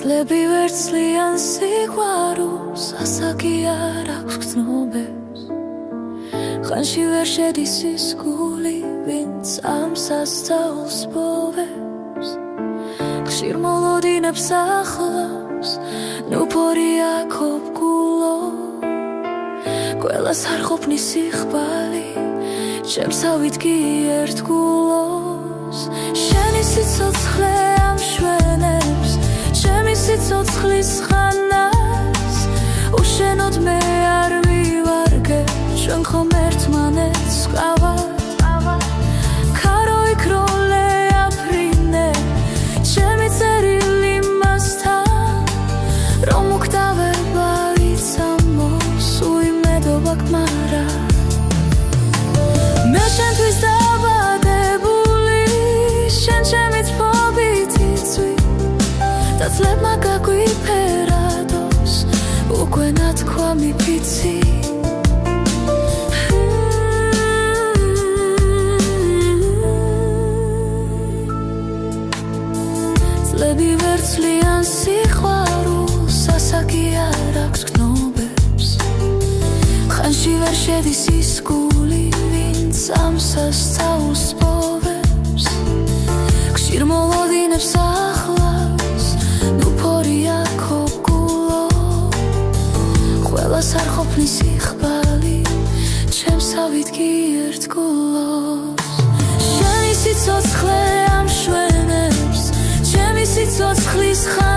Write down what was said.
წლები ვერცლიან სიყვარულს, ასაკი არ აქვს გრძნობებს. ხანში ვერ შედის ის გული, ვინც ამ სასწაულს პოვებს. ხშირ მოლოდინებს ახლავს, ნუ ფორია ქობგულო. ყველას არ ყოფნის სიხბალი, ჩემს ავით კი ერთგულოს. შენი სიცოცხლე ამშვენებს ჩემი სიცოცხლის ხანას. უშენოდ მე არ ვივარგე, ჩვენ ხომ ერთმანეთს ვკავართ. ქარო იქ როლე აფრინე, ჩემი წერილი მასთან, რომ უგდავება იცამოს უიმედობა გმარა. მე შენთვის დაბადებული, შენ ჩემი თბობითი ძვი, და წლებმა გაგვიფერადოს უკვე ნათქვამი ფიცი. წლები ვერცლიან სიყვარულს, ასაკი არ აქვს გრძნობებს. ხანში ვერ შედის ის გული, ვინც ამ სასწაულს პოვებს. ხშირ მოლოდინებს ახლავს, ნუ ფორია ქობგულო. ყველას არ ყოფნის სიხბალი, ჩემს ავით კი ერთგულოს. შენი სიცოცხლე ამშვენებს ჩემი სიცოცხლის ხანას.